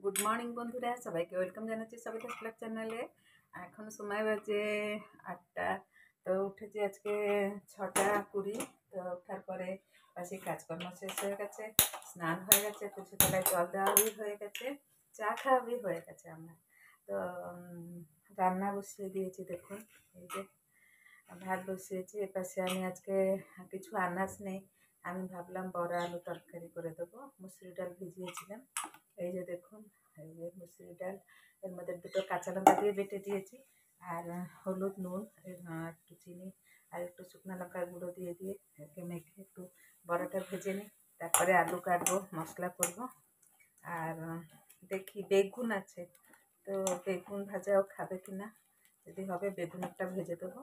Good morning বন্ধুরা, সবাইকে welcome জানাচ্ছি সবিতা ব্লগ চ্যানেলে। এখন সময় বাজে 8টা। তো উঠেছি আজকে 6টা 20। তো ওঠার পরে বাসি কাজকর্ম শেষ হয়ে গেছে, স্নান হয়ে গেছে, তুলসী তলায় জল দেওয়াই হয়ে গেছে, চা খাওয়াই হয়ে গেছে আমার। তো রান্না বসিয়ে দিয়েছি, দেখুন এই যে ভাত বসিয়েছি। এপাশে আমি আজকে কিছু আনাজ নেই, আমি ভাবলাম বড়া আলু তরকারি করে দেবো। মুসুরি ডাল ভিজিয়েছিলাম, এই যে দেখুন, এই যে মুসুরি ডাল, এর মধ্যে দুটো কাঁচা লঙ্কা দিয়ে বেটে দিয়েছি, আর হলুদ, নুন, একটু চিনি আর একটু শুকনো লঙ্কার গুঁড়ো দিয়ে একে মেখে একটু বড়াটা ভেজে নিই। তারপরে আলু কাটবো, মশলা করব। আর দেখি বেগুন আছে, তো বেগুন ভাজাও খাবে কিনা, যদি হবে বেগুন একটা ভেজে দেবো।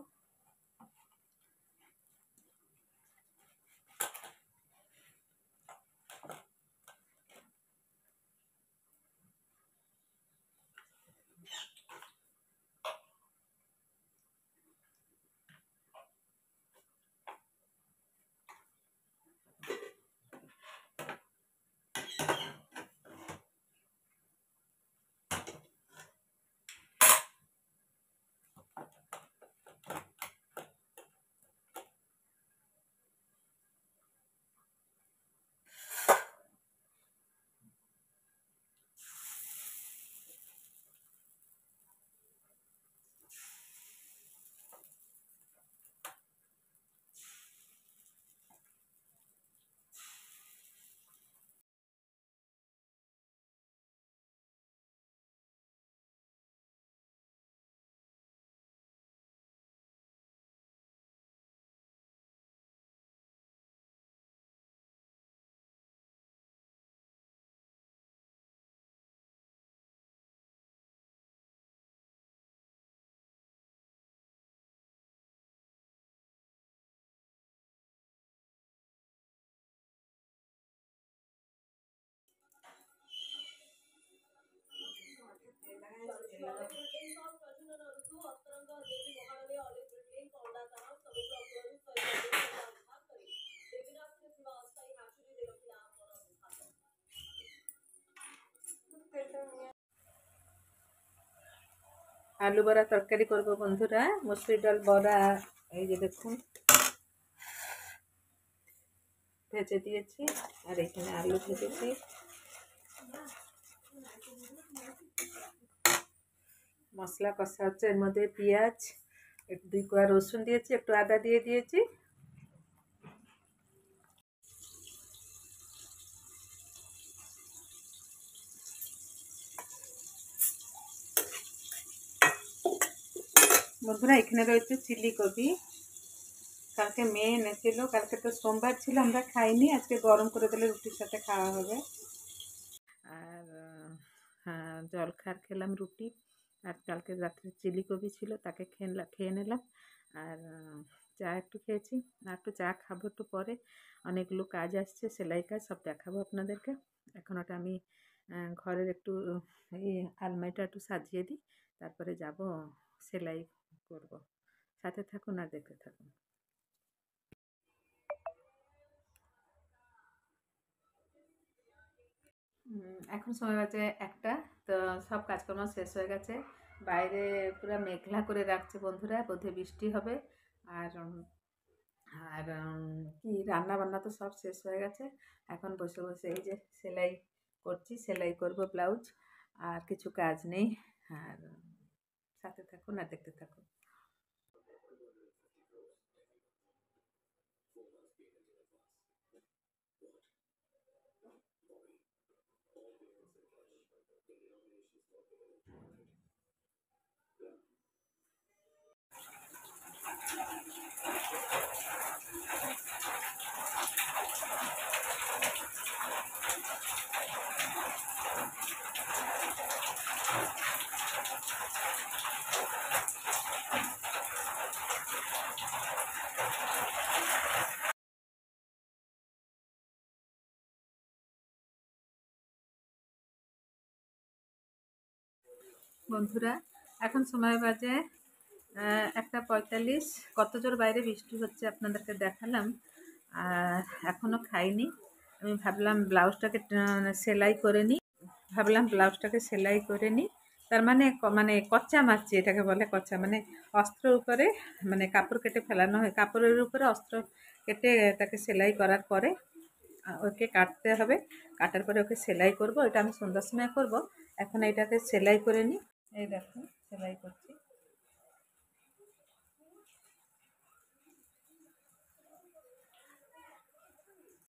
আলু বড়া তরকারি করব বন্ধুরা, মুসুরি ডাল বড়া এই যে দেখুন ভেজে দিয়েছি, আর এখানে আলু ভেজেছি। মশলা কষা হচ্ছে, এর মধ্যে পেঁয়াজ, একটু 2 কোয়া রসুন দিয়েছি, একটু আদা দিয়ে দিয়েছি। বন্ধুরা এখানে রয়েছে চিলি কপি, কালকে মেয়ে এনেছিল, কালকে তো সোমবার ছিল, আমরা খাইনি, আজকে গরম করে দিলে রুটির সাথে খাওয়া হবে। আর হ্যাঁ, জলখাবার খেলাম রুটি, আর কালকে রাত্রে চিলি কপি ছিল, তাকে খেয়ে নিলাম। আর চা একটু খেয়েছি, আর একটু চা খাবো একটু পরে। অনেকগুলো কাজ আসছে, সেলাই কাজ, সব দেখাবো আপনাদেরকে। এখন ওটা আমি ঘরের একটু এই আলমারিটা একটু সাজিয়ে দিই, তারপরে যাব সেলাই করব। সাথে থাকুন আর দেখতে থাকুন। এখন সময় বাজে 1টা। তো সব কাজকর্ম শেষ হয়ে গেছে, বাইরে পুরো মেঘলা করে রাখছে বন্ধুরা, বোধহয় বৃষ্টি হবে। আর আর কি রান্না বান্না তো সব শেষ হয়ে গেছে, এখন বসে বসে এই যে সেলাই করছি, সেলাই করব ব্লাউজ, আর কিছু কাজ নেই। আর সাথে থাকুন আর দেখতে থাকুন। বন্ধুরা এখন সময় বাজে 1টা 45। কত জোর বাইরে বৃষ্টি হচ্ছে আপনাদেরকে দেখালাম। আর এখনও খাইনি, আমি ভাবলাম ব্লাউজটাকে সেলাই করে নিই, ভাবলাম ব্লাউজটাকে সেলাই করে নিই। তার মানে মানে কচ্চা মারছি, এটাকে বলে কচ্চা, মানে অস্ত্র উপরে মানে কাপড় কেটে ফেলানো হয়, কাপড়ের উপরে অস্ত্র কেটে তাকে সেলাই করার পরে ওকে কাটতে হবে, কাটার পরে ওকে সেলাই করব। এটা আমি সন্ধ্যার সময় করব। এখন এটাকে সেলাই করে নিই। এই দেখো সেলাই করছি।